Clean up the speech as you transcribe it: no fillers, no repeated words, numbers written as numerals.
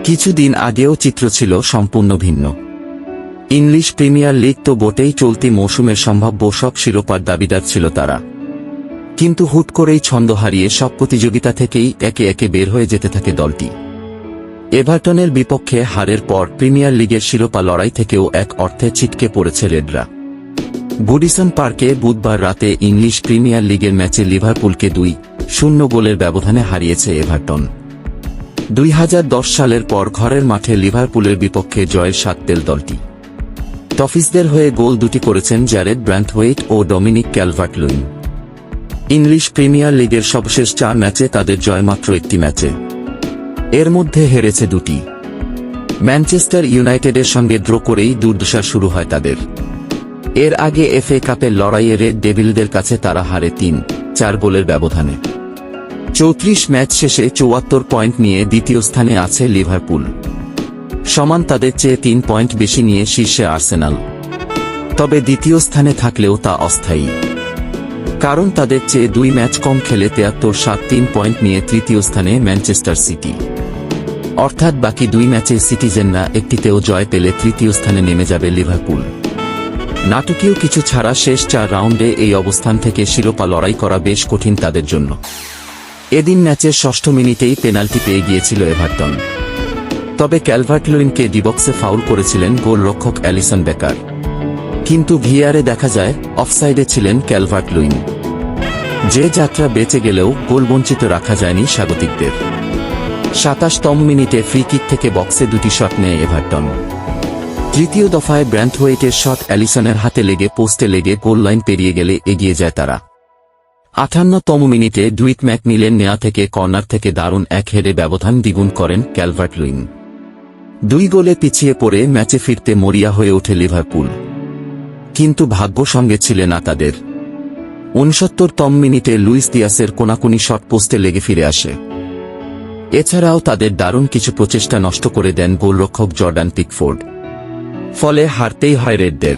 কিছুদিন আগেও চিত্র ছিল সম্পূর্ণ ভিন্ন। ইংলিশ প্রিমিয়ার লিগ তো বটেই, চলতি মৌসুমের সম্ভাব্য সব শিরোপার দাবিদার ছিল তারা। কিন্তু হুট করেই ছন্দ হারিয়ে সব প্রতিযোগিতা থেকেই একে একে বের হয়ে যেতে থাকে দলটি। এভারটনের বিপক্ষে হারের পর প্রিমিয়ার লিগের শিরোপা লড়াই থেকেও এক অর্থে ছিটকে পড়েছে রেডরা। গুডিসন পার্কে বুধবার রাতে ইংলিশ প্রিমিয়ার লিগের ম্যাচে লিভারপুলকে 2-0 গোলের ব্যবধানে হারিয়েছে এভারটন। 2010 সালের পর ঘরের মাঠে লিভারপুলের বিপক্ষে জয়ের স্বাদ পেল দলটি। টফিসদের হয়ে গোল দুটি করেছেন জ্যারেড ব্র্যান্থওয়েইট ও ডমিনিক ক্যালভার্ট-লুইন। ইংলিশ প্রিমিয়ার লিগের সবশেষ 4 ম্যাচে তাদের জয় মাত্র একটি ম্যাচে, এর মধ্যে হেরেছে 2টি। ম্যানচেস্টার ইউনাইটেডের সঙ্গে ড্র করেই দুর্দশা শুরু হয় তাদের। এর আগে এফএ কাপের লড়াইয়ে রেড ডেভিলদের কাছে তারা হারে 3-4 গোলের ব্যবধানে। 34 ম্যাচ শেষে 74 পয়েন্ট নিয়ে দ্বিতীয় স্থানে আছে লিভারপুল। সমান তাদের চেয়ে 3 পয়েন্ট বেশি নিয়ে শীর্ষে আর্সেনাল। তবে দ্বিতীয় স্থানে থাকলেও তা অস্থায়ী, কারণ তাদের চেয়ে 2 ম্যাচ কম খেলে 73-3 পয়েন্ট নিয়ে তৃতীয় স্থানে ম্যানচেস্টার সিটি। অর্থাৎ বাকি 2 ম্যাচে সিটিজেনরা একটিতেও জয় পেলে তৃতীয় স্থানে নেমে যাবে লিভারপুল। নাটকীয় কিছু ছাড়া শেষ 4 রাউন্ডে এই অবস্থান থেকে শিরোপা লড়াই করা বেশ কঠিন তাদের জন্য। এদিন ম্যাচের 6ষ্ঠ মিনিটেই পেনাল্টি পেয়ে গিয়েছিল এভারটন। তবে ক্যালভার্ট-লুইনকে ডিবক্সে ফাউল করেছিলেন গোলরক্ষক অ্যালিসন বেকার, কিন্তু ভিআরে দেখা যায় অফসাইডে ছিলেন ক্যালভার্ট-লুইন। যে যাত্রা বেঁচে গেলেও গোলবঞ্চিত রাখা যায়নি স্বাগতিকদের। 27তম মিনিটে ফ্রি কিক থেকে বক্সে 2টি শট নেয় এভারটন। তৃতীয় দফায় ব্র্যান্থওয়েইটের শট অ্যালিসনের হাতে লেগে পোস্টে লেগে গোল লাইন পেরিয়ে গেলে এগিয়ে যায় তারা। 58তম মিনিটে ডুইক ম্যাকনিলের নেয়া থেকে কর্নার থেকে দারুণ এক হেডে ব্যবধান দ্বিগুণ করেন ক্যালভার্ট-লুইন। 2 গোলে পিছিয়ে পড়ে ম্যাচে ফিরতে মরিয়া হয়ে ওঠে লিভারপুল, কিন্তু ভাগ্য সঙ্গে ছিল না তাদের। 69তম মিনিটে লুইস দিয়াসের কোনাকুনি শট পোস্টে লেগে ফিরে আসে। এছাড়াও তাদের দারুণ কিছু প্রচেষ্টা নষ্ট করে দেন গোলরক্ষক জর্ডান পিকফোর্ড। ফলে হারতেই হয় রেডদের।